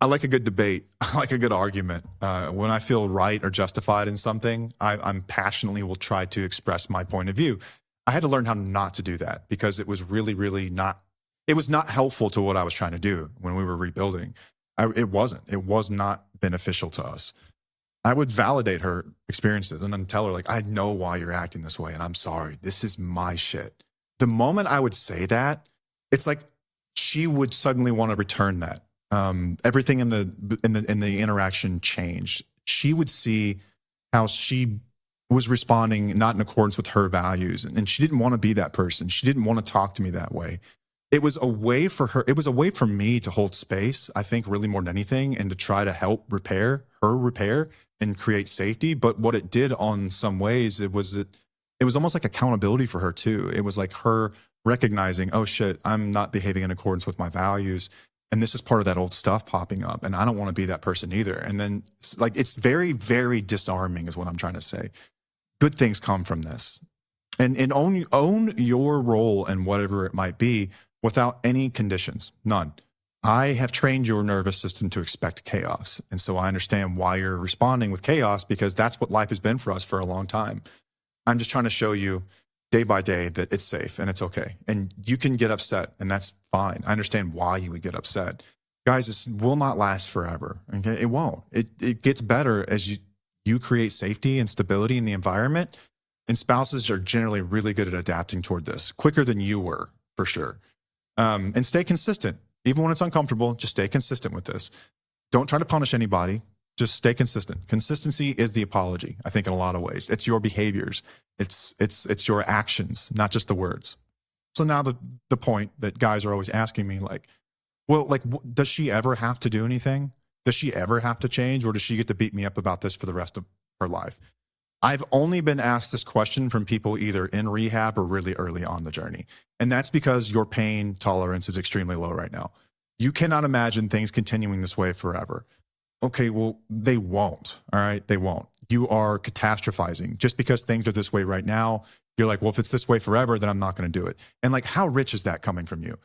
like a good debate. I like a good argument. When I feel right or justified in something, I'm passionately will try to express my point of view. I had to learn how not to do that because it was really, really not, it was not helpful to what I was trying to do when we were rebuilding. It was not beneficial to us. I would validate her experiences and then tell her like, I know why you're acting this way and I'm sorry. This is my shit. The moment I would say that, it's like she would suddenly want to return that. Everything in the interaction changed. She would see how she was responding not in accordance with her values. And she didn't want to be that person. She didn't want to talk to me that way. it was a way for her, it was a way for me to hold space, I think, really more than anything, and to try to help repair and create safety. But what it did on some ways, it was almost like accountability for her too. It was like her recognizing, oh shit, I'm not behaving in accordance with my values. And this is part of that old stuff popping up. And I don't want to be that person either. And then like, it's very, very disarming is what I'm trying to say. Good things come from this. And own your role and whatever it might be without any conditions, none. I have trained your nervous system to expect chaos. And so I understand why you're responding with chaos, because that's what life has been for us for a long time. I'm just trying to show you day by day that it's safe and it's okay. And you can get upset, and that's fine. I understand why you would get upset. Guys, this will not last forever. Okay. It won't. It gets better as you create safety and stability in the environment. And spouses are generally really good at adapting toward this, quicker than you were, for sure. And stay consistent. Even when it's uncomfortable, just stay consistent with this. Don't try to punish anybody. Just stay consistent. Consistency is the apology, I think, in a lot of ways. It's your behaviors. It's your actions, not just the words. So now the point that guys are always asking me, like, well, like, does she ever have to do anything? Does she ever have to change, or does she get to beat me up about this for the rest of her life? I've only been asked this question from people either in rehab or really early on the journey. And that's because your pain tolerance is extremely low right now. You cannot imagine things continuing this way forever. Okay, well, they won't. All right, they won't. You are catastrophizing. Just because things are this way right now, you're like, well, if it's this way forever, then I'm not going to do it. And like, how rich is that coming from you?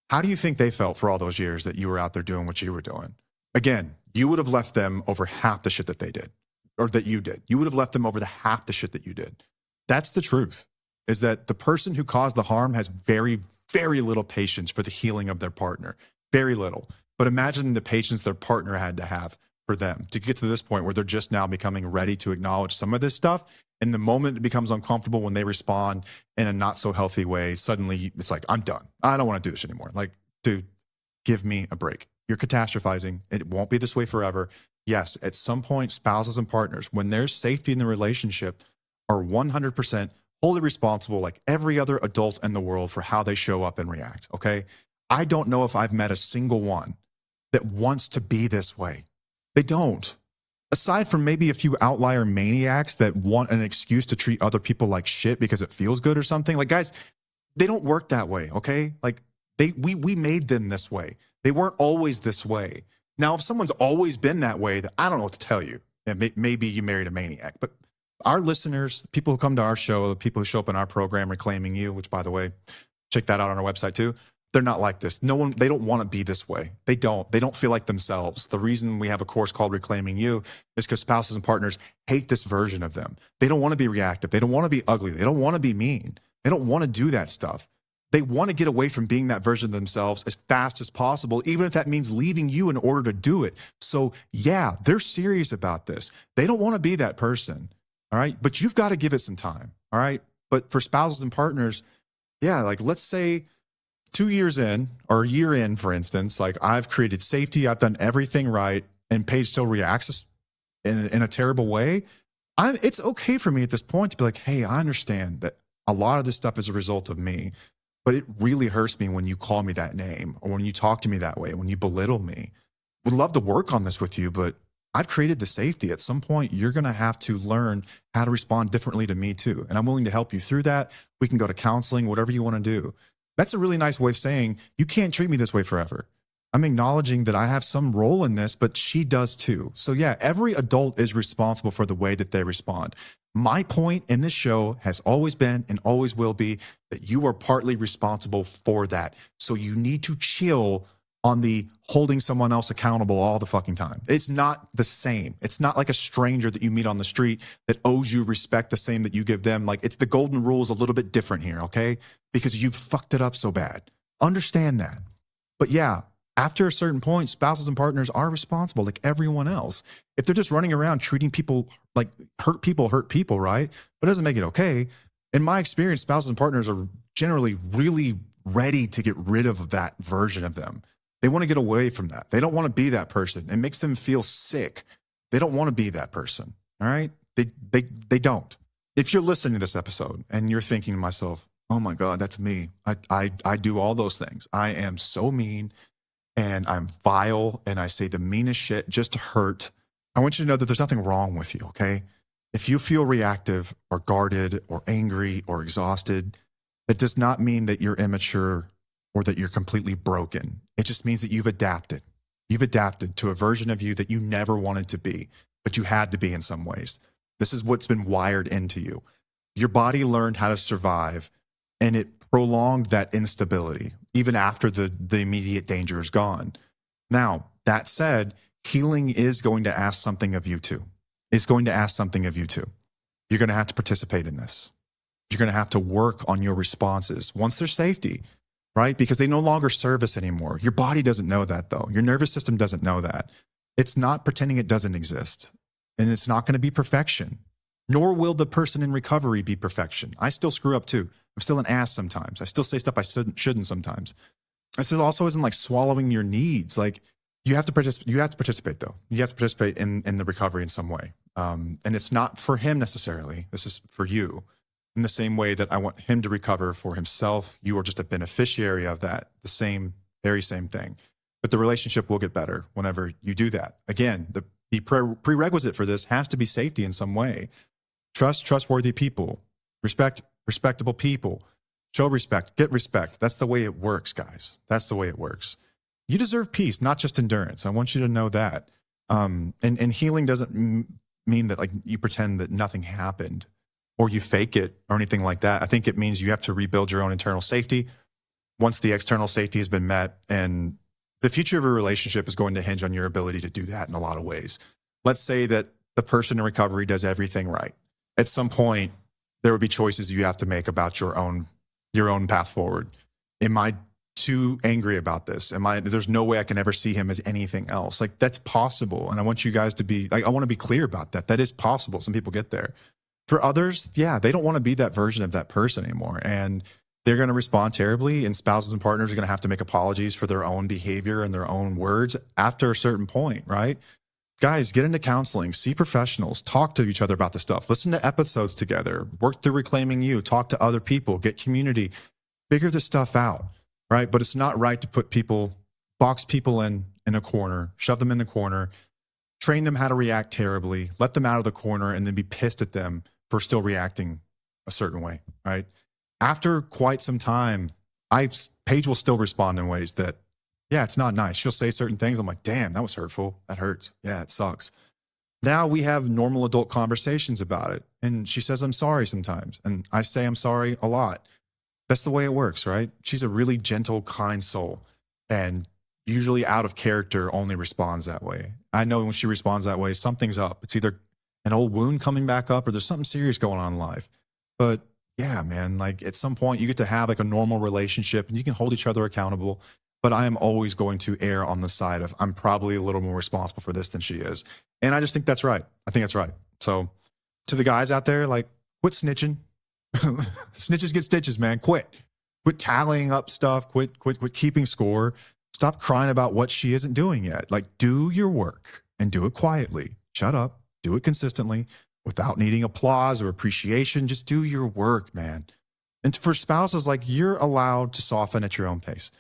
How do you think they felt for all those years that you were out there doing what you were doing? Again, you would have left them over half the shit that they did, or that you did. You would have left them over the half the shit that you did. That's the truth, is that the person who caused the harm has very, very little patience for the healing of their partner. Very little. But imagine the patience their partner had to have for them to get to this point where they're just now becoming ready to acknowledge some of this stuff. And the moment it becomes uncomfortable, when they respond in a not so healthy way, suddenly it's like, I'm done. I don't want to do this anymore. Like, dude, give me a break. You're catastrophizing. It won't be this way forever. Yes, at some point, spouses and partners, when there's safety in the relationship, are 100% wholly responsible, like every other adult in the world, for how they show up and react. Okay. I don't know if I've met a single one that wants to be this way. They don't. Aside from maybe a few outlier maniacs that want an excuse to treat other people like shit because it feels good or something. Like, guys, they don't work that way. Okay. Like we made them this way. They weren't always this way. Now, if someone's always been that way, then I don't know what to tell you. And maybe you married a maniac, but our listeners, people who come to our show, the people who show up in our program, Reclaiming You, which, by the way, check that out on our website too. They're not like this. No one, they don't want to be this way. They don't feel like themselves. The reason we have a course called Reclaiming You is because spouses and partners hate this version of them. They don't want to be reactive. They don't want to be ugly. They don't want to be mean. They don't want to do that stuff. They want to get away from being that version of themselves as fast as possible, even if that means leaving you in order to do it. So yeah, they're serious about this. They don't want to be that person. All right. But you've got to give it some time. All right. But for spouses and partners, yeah, like let's say 2 years in, or a year in, for instance, like I've created safety, I've done everything right, and Paige still reacts in a terrible way. It's okay for me at this point to be like, hey, I understand that a lot of this stuff is a result of me, but it really hurts me when you call me that name, or when you talk to me that way, when you belittle me. Would love to work on this with you, but I've created the safety. At some point, you're going to have to learn how to respond differently to me too. And I'm willing to help you through that. We can go to counseling, whatever you want to do. That's a really nice way of saying you can't treat me this way forever. I'm acknowledging that I have some role in this, but she does too. So yeah, every adult is responsible for the way that they respond. My point in this show has always been and always will be that you are partly responsible for that. So you need to chill on the holding someone else accountable all the fucking time. It's not the same. It's not like a stranger that you meet on the street that owes you respect the same that you give them. Like, it's the golden rule is a little bit different here, okay? Because you've fucked it up so bad. Understand that. But yeah, after a certain point, spouses and partners are responsible like everyone else. If they're just running around treating people like hurt people, right? But it doesn't make it okay. In my experience, spouses and partners are generally really ready to get rid of that version of them. They want to get away from that. They don't want to be that person. It makes them feel sick. They don't want to be that person. All right. They don't. If you're listening to this episode and you're thinking to myself, oh my God, that's me. I do all those things. I am so mean and I'm vile and I say the meanest shit just to hurt. I want you to know that there's nothing wrong with you, okay? If you feel reactive or guarded or angry or exhausted, it does not mean that you're immature or that you're completely broken. It just means that you've adapted. You've adapted to a version of you that you never wanted to be, but you had to be in some ways. This is what's been wired into you. Your body learned how to survive and it prolonged that instability even after the immediate danger is gone. Now, that said, healing is going to ask something of you too. It's going to ask something of you too. You're going to have to participate in this. You're going to have to work on your responses once there's safety, right? Because they no longer serve us anymore. Your body doesn't know that though. Your nervous system doesn't know that. It's not pretending it doesn't exist. And it's not going to be perfection, nor will the person in recovery be perfection. I still screw up too. I'm still an ass sometimes. I still say stuff I shouldn't sometimes. This also isn't like swallowing your needs. Like you have to participate. You have to participate though. You have to participate in the recovery in some way. And it's not for him necessarily. This is for you. In the same way that I want him to recover for himself, you are just a beneficiary of that. The very same thing. But the relationship will get better whenever you do that. Again, the prerequisite for this has to be safety in some way. Trust trustworthy people. Respect respectable people. Show respect. Get respect. That's the way it works, guys. That's the way it works. You deserve peace, not just endurance. I want you to know that. And healing doesn't mean that like you pretend that nothing happened or you fake it or anything like that. I think it means you have to rebuild your own internal safety once the external safety has been met. And the future of a relationship is going to hinge on your ability to do that in a lot of ways. Let's say that the person in recovery does everything right. At some point, there would be choices you have to make about your own path forward. Am I too angry about this? There's no way I can ever see him as anything else. Like that's possible. And I want you guys to be like, I want to be clear about that. That is possible. Some people get there. For others, yeah, they don't want to be that version of that person anymore. And they're going to respond terribly, and spouses and partners are going to have to make apologies for their own behavior and their own words after a certain point, right? Guys, get into counseling, see professionals, talk to each other about this stuff, listen to episodes together, work through Reclaiming You, talk to other people, get community, figure this stuff out, right? But it's not right to box people in a corner, shove them in a corner, train them how to react terribly, let them out of the corner, and then be pissed at them for still reacting a certain way, right? After quite some time, Paige will still respond in ways that, yeah, it's not nice. She'll say certain things. I'm like, damn, that was hurtful. That hurts. Yeah, it sucks. Now we have normal adult conversations about it. And she says, I'm sorry sometimes. And I say, I'm sorry a lot. That's the way it works, right? She's a really gentle, kind soul. And usually out of character only responds that way. I know when she responds that way, something's up. It's either an old wound coming back up or there's something serious going on in life. But yeah, man, like at some point you get to have like a normal relationship and you can hold each other accountable. But I am always going to err on the side of I'm probably a little more responsible for this than she is. And I just think that's right. I think that's right. So to the guys out there, like quit snitching. Snitches get stitches, man. Quit tallying up stuff. Quit keeping score. Stop crying about what she isn't doing yet. Like do your work and do it quietly. Shut up. Do it consistently without needing applause or appreciation. Just do your work, man. And for spouses, like you're allowed to soften at your own pace.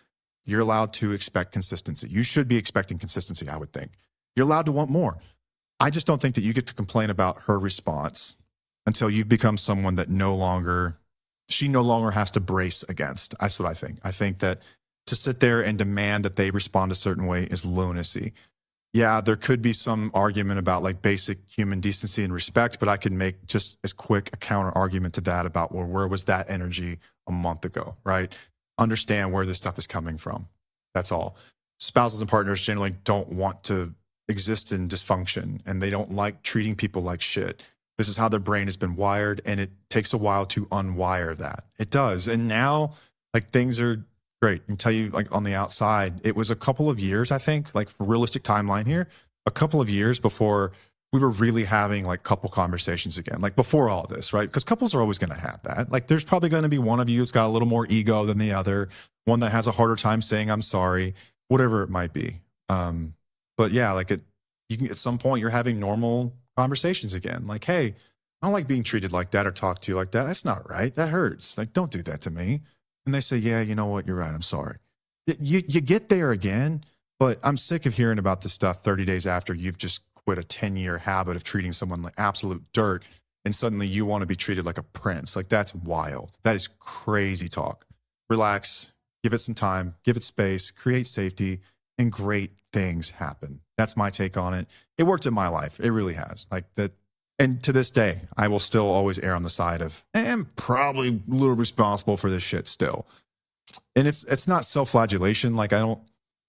You're allowed to expect consistency. You should be expecting consistency, I would think. You're allowed to want more. I just don't think that you get to complain about her response until you've become someone that she no longer has to brace against. That's what I think. I think that to sit there and demand that they respond a certain way is lunacy. Yeah, there could be some argument about like basic human decency and respect, but I could make just as quick a counter argument to that about, well, where was that energy a month ago, right? Understand where this stuff is coming from. That's all. Spouses and partners generally don't want to exist in dysfunction and they don't like treating people like shit. This is how their brain has been wired and it takes a while to unwire that. It does. And now like things are great. I can tell you like on the outside, it was a couple of years, I think, like for realistic timeline here, a couple of years before we were really having like couple conversations again, like before all this, right? Because couples are always going to have that. Like there's probably going to be one of you who's got a little more ego than the other, one that has a harder time saying I'm sorry, whatever it might be. But yeah, like you can, at some point you're having normal conversations again. Like, hey, I don't like being treated like that or talked to like that. That's not right. That hurts. Like, don't do that to me. And they say, yeah, you know what? You're right. I'm sorry. You get there again, but I'm sick of hearing about this stuff 30 days after you've just quit a 10-year habit of treating someone like absolute dirt. And suddenly you want to be treated like a prince. Like, that's wild. That is crazy talk. Relax, give it some time, give it space, create safety, and great things happen. That's my take on it. It worked in my life. It really has. Like that. And to this day, I will still always err on the side of, I'm probably a little responsible for this shit still. And it's not self-flagellation. Like, I'm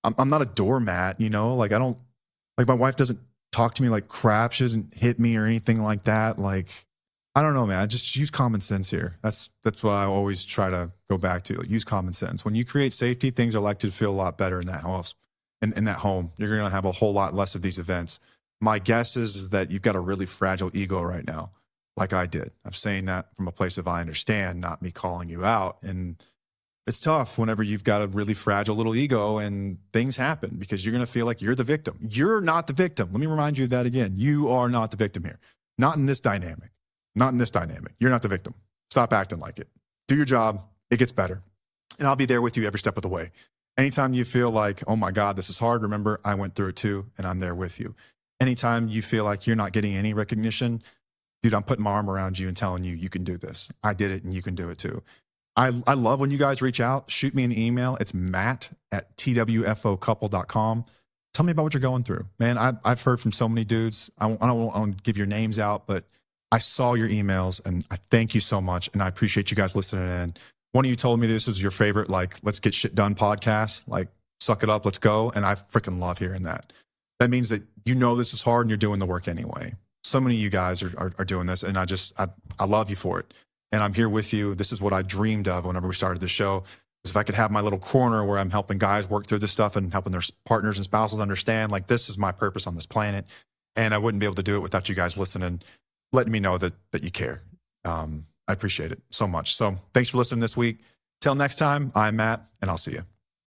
not a doormat, you know, like like my wife doesn't talk to me like crap. She doesn't hit me or anything like that. Like, I don't know, man. I just use common sense here. That's what I always try to go back to. Like, use common sense. When you create safety, things are likely to feel a lot better in that house, in that home. You're going to have a whole lot less of these events. My guess is that you've got a really fragile ego right now, like I did. I'm saying that from a place of I understand, not me calling you out. And it's tough whenever you've got a really fragile little ego and things happen, because you're going to feel like you're the victim. You're not the victim. Let me remind you of that again. You are not the victim here. Not in this dynamic. Not in this dynamic. You're not the victim. Stop acting like it. Do your job. It gets better. And I'll be there with you every step of the way. Anytime you feel like, oh my God, this is hard, remember, I went through it too, and I'm there with you. Anytime you feel like you're not getting any recognition, dude, I'm putting my arm around you and telling you, you can do this. I did it and you can do it too. I love when you guys reach out. Shoot me an email. It's matt@twfocouple.com. Tell me about what you're going through. Man, I've heard from so many dudes. I don't want to give your names out, but I saw your emails and I thank you so much. And I appreciate you guys listening in. One of you told me this was your favorite, like, let's get shit done podcast. Like, suck it up, let's go. And I freaking love hearing that. That means that you know this is hard and you're doing the work anyway. So many of you guys are doing this, and I love you for it. And I'm here with you. This is what I dreamed of whenever we started the show. Is if I could have my little corner where I'm helping guys work through this stuff and helping their partners and spouses understand, like, this is my purpose on this planet. And I wouldn't be able to do it without you guys listening, letting me know that you care. I appreciate it so much. So thanks for listening this week. Till next time, I'm Matt, and I'll see you.